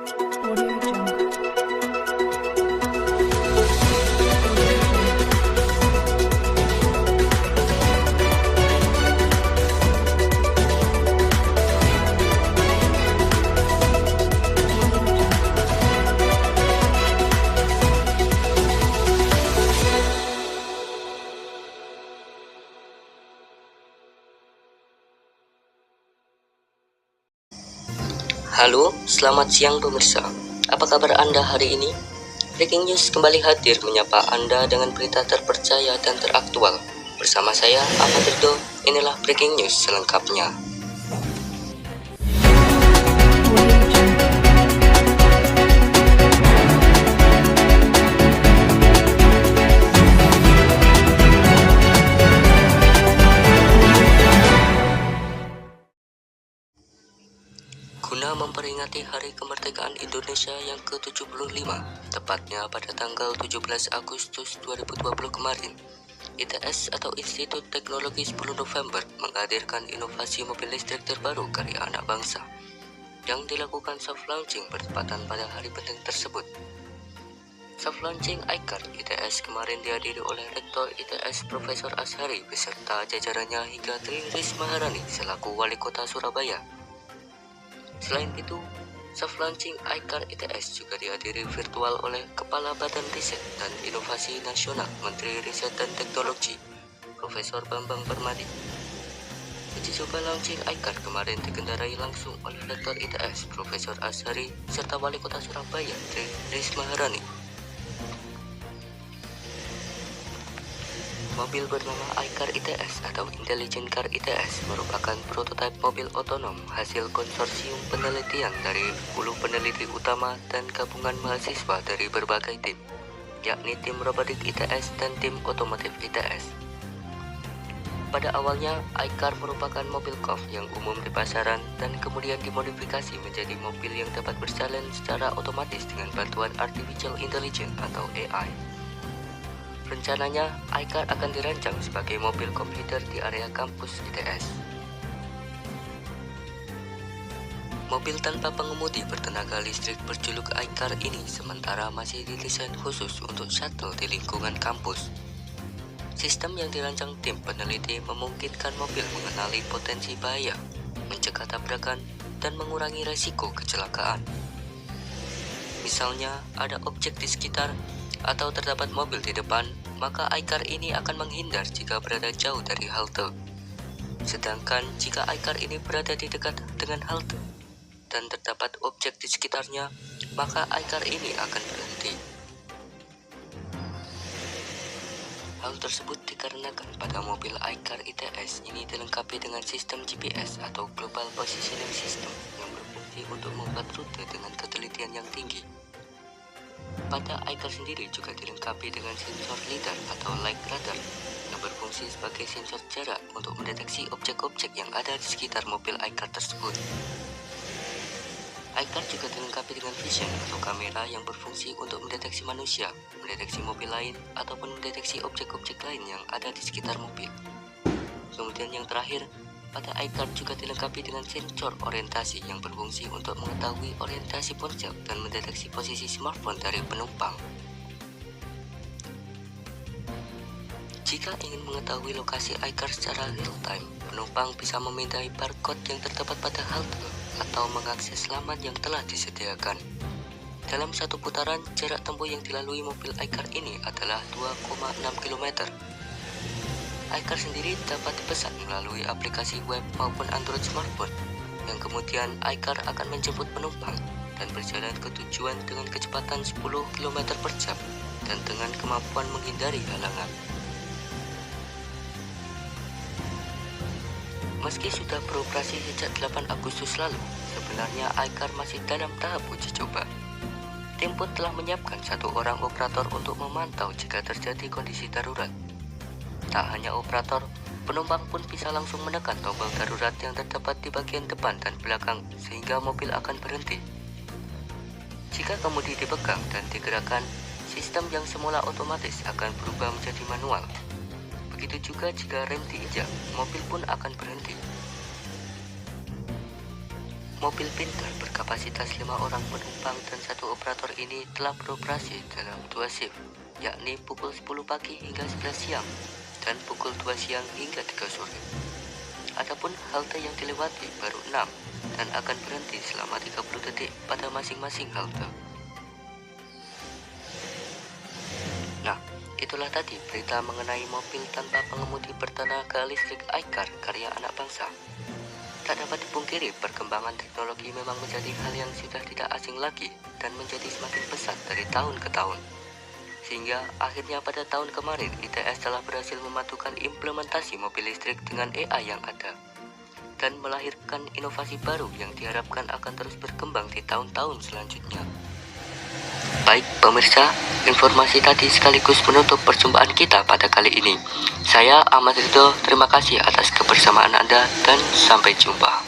Audio Jungle. Halo, selamat siang pemirsa. Apa kabar Anda hari ini? Breaking News kembali hadir menyapa Anda dengan berita terpercaya dan teraktual. Bersama saya, Ahmad Ridho, inilah Breaking News selengkapnya. Audio Jungle. Guna memperingati Hari Kemerdekaan Indonesia yang ke-75, tepatnya pada tanggal 17 Agustus 2020 kemarin, ITS atau Institut Teknologi 10 November menghadirkan inovasi mobil listrik terbaru karya anak bangsa yang dilakukan soft launching bertepatan pada hari penting tersebut. Soft launching iCar ITS kemarin dihadiri oleh Rektor ITS Profesor Ashari beserta jajarannya hingga Tri Risma Harani selaku Wali Kota Surabaya. Selain itu, soft launching iCar ITS juga dihadiri virtual oleh Kepala Badan Riset dan Inovasi Nasional Menteri Riset dan Teknologi, Profesor Bambang Permadi. Uji coba launching iCar kemarin dikendarai langsung oleh Rektor ITS Profesor Ashari serta Wali Kota Surabaya Tri Risma Harani. Mobil bernama iCar ITS atau Intelligent Car ITS merupakan prototipe mobil otonom hasil konsorsium penelitian dari 10 peneliti utama dan gabungan mahasiswa dari berbagai tim, yakni tim robotik ITS dan tim otomotif ITS. Pada awalnya, iCar merupakan mobil golf yang umum di pasaran dan kemudian dimodifikasi menjadi mobil yang dapat berjalan secara otomatis dengan bantuan Artificial Intelligence atau AI. Rencananya, iCar akan dirancang sebagai mobil komputer di area kampus ITS. Mobil tanpa pengemudi bertenaga listrik berjuluk iCar ini sementara masih didesain khusus untuk shuttle di lingkungan kampus. Sistem yang dirancang tim peneliti memungkinkan mobil mengenali potensi bahaya, mencegah tabrakan, dan mengurangi resiko kecelakaan. Misalnya, ada objek di sekitar atau terdapat mobil di depan, maka iCar ini akan menghindar jika berada jauh dari halte. Sedangkan jika iCar ini berada di dekat dengan halte dan terdapat objek di sekitarnya, maka iCar ini akan berhenti. Hal tersebut dikarenakan pada mobil iCar ITS ini dilengkapi dengan sistem GPS atau Global Positioning System yang berfungsi untuk membuat rute dengan ketelitian yang tinggi. Pada iCar sendiri juga dilengkapi dengan sensor LiDAR atau Light Radar yang berfungsi sebagai sensor jarak untuk mendeteksi objek-objek yang ada di sekitar mobil iCar tersebut. iCar juga dilengkapi dengan vision atau kamera yang berfungsi untuk mendeteksi manusia, mendeteksi mobil lain, ataupun mendeteksi objek-objek lain yang ada di sekitar mobil. Kemudian yang terakhir, pada iCar juga dilengkapi dengan sensor orientasi yang berfungsi untuk mengetahui orientasi ponsel dan mendeteksi posisi smartphone dari penumpang. Jika ingin mengetahui lokasi iCar secara real-time, penumpang bisa memindai barcode yang terdapat pada halte atau mengakses laman yang telah disediakan. Dalam satu putaran, jarak tempuh yang dilalui mobil iCar ini adalah 2,6 km. iCar sendiri dapat dipesan melalui aplikasi web maupun Android smartphone, yang kemudian iCar akan menjemput penumpang dan berjalan ke tujuan dengan kecepatan 10 km per jam dan dengan kemampuan menghindari halangan. Meski sudah beroperasi sejak 8 Agustus lalu, sebenarnya iCar masih dalam tahap uji coba. Tim pun telah menyiapkan 1 orang operator untuk memantau jika terjadi kondisi darurat. Tak hanya operator, penumpang pun bisa langsung menekan tombol darurat yang terdapat di bagian depan dan belakang sehingga mobil akan berhenti. Jika kemudi dipegang dan digerakkan, sistem yang semula otomatis akan berubah menjadi manual. Begitu juga jika rem diinjak, mobil pun akan berhenti. Mobil pintar berkapasitas 5 orang penumpang dan 1 operator ini telah beroperasi dalam 2 shift, yakni pukul 10 pagi hingga 11 siang dan pukul 2 siang hingga 3 sore. Adapun halte yang dilewati baru 6 dan akan berhenti selama 30 detik pada masing-masing halte. Nah, itulah tadi berita mengenai mobil tanpa pengemudi bertenaga listrik iCar karya anak bangsa. Tak dapat dipungkiri, perkembangan teknologi memang menjadi hal yang sudah tidak asing lagi dan menjadi semakin pesat dari tahun ke tahun. Sehingga akhirnya pada tahun kemarin, ITS telah berhasil mematukan implementasi mobil listrik dengan AI yang ada dan melahirkan inovasi baru yang diharapkan akan terus berkembang di tahun-tahun selanjutnya. Baik pemirsa, informasi tadi sekaligus menutup perjumpaan kita pada kali ini. Saya Ahmad Ridho, terima kasih atas kebersamaan Anda dan sampai jumpa.